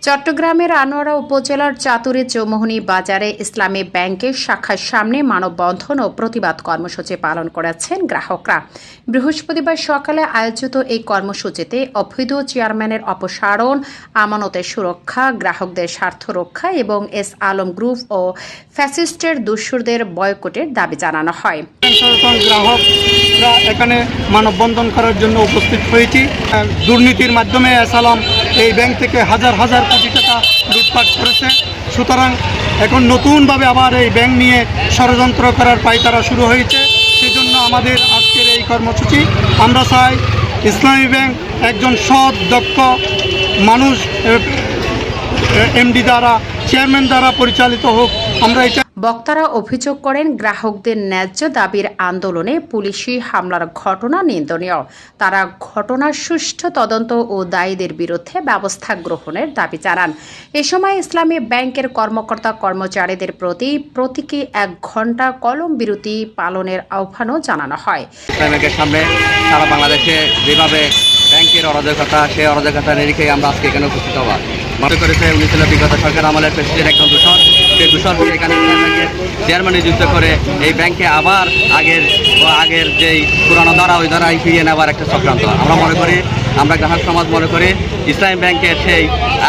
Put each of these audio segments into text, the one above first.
চট্টগ্রামের আনোয়ারা উপজেলার চাতুরে চৌমোহনী বাজারে ইসলামী ব্যাংকের শাখার সামনে মানববন্ধন ও প্রতিবাদ কর্মসূচি পালন করেছেন গ্রাহকরা। বৃহস্পতিবার সকালে আয়োজিত এই কর্মসূচিতে অবৈধ চেয়ারম্যানের অপসারণ, আমানতের সুরক্ষা, গ্রাহকদের স্বার্থ রক্ষা এবং এস আলম গ্রুপ ও ফ্যাসিস্টের দস্যুরদের বয়কটের দাবি জানানো হয়। গ্রাহকরা এখানে মানববন্ধন করার জন্য উপস্থিত হয়েছি। দুর্নীতির মাধ্যমে এস আলম এই ব্যাংক থেকে হাজার হাজার কোটি টাকা লুটপাট করেছে। সুতরাং এখন নতুনভাবে আবার এই ব্যাংক নিয়ে ষড়যন্ত্র করার পায়তারা শুরু হয়েছে। সেজন্য আমাদের আজকের এই কর্মসূচি। আমরা চাই ইসলামী ব্যাংক একজন সৎ দক্ষ মানুষ এমডি দ্বারা, চেয়ারম্যান দ্বারা পরিচালিত হোক। আমরা বক্তারা অভিযোগ করেন, গ্রাহকদের ন্যায্য দাবির আন্দোলনে পুলিশি হামলার ঘটনা নিন্দনীয়। তারা ঘটনার সুষ্ঠু তদন্ত ও দায়ীদের বিরুদ্ধে ব্যবস্থা গ্রহণের দাবি জানান। এ সময় ইসলামী ব্যাংকের কর্মকর্তা কর্মচারীদের প্রতি প্রতীকী 1 ঘণ্টা কলম বিরতি পালনের আহ্বানও জানানো হয়। ইসলামী ব্যাংকের সামনে সারা বাংলাদেশে যেভাবে ব্যাংকের অরাজকতা, সেই অরাজকতা নিরিখে আমরা আজকে এখানে উপস্থিত হওয়া মনে করেছে উনি ছিল বিগত সরকার আমলের প্রেসিডেন্ট একজন দূষণ। সেই দূষণকে এখানে চেয়ারম্যান নিযুক্ত করে এই ব্যাংকে আবার আগের যেই পুরানো ধারা, ওই ধারায় ফিরিয়ে নেওয়ার একটা চক্রান্ত। আমরা মনে করি, আমরা গ্রাহক সমাজ মনে করি ইসলামী ব্যাংকের সেই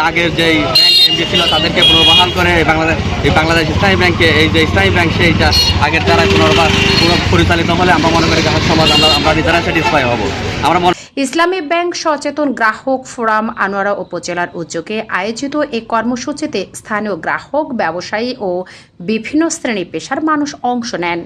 আগের যেই ব্যাংক এমডি ছিল তাদেরকে পুনর্বহাল করে এই বাংলাদেশ ইসলামী ব্যাংকে এই যে ইসলামী ব্যাংক সেইটা আগের দ্বারায় পরিচালিত হলে আমরা মনে করি গ্রাহক সমাজ আমরা নিজেরা স্যাটিসফাই হব। ইসলামী ব্যাংক সচেতন গ্রাহক ফোরাম আনোয়ারা উপজেলার উদ্যোগে আয়োজিত এই কর্মসূচিতে স্থানীয় গ্রাহক, ব্যবসায়ী ও বিভিন্ন শ্রেণী পেশার মানুষ অংশ নেন।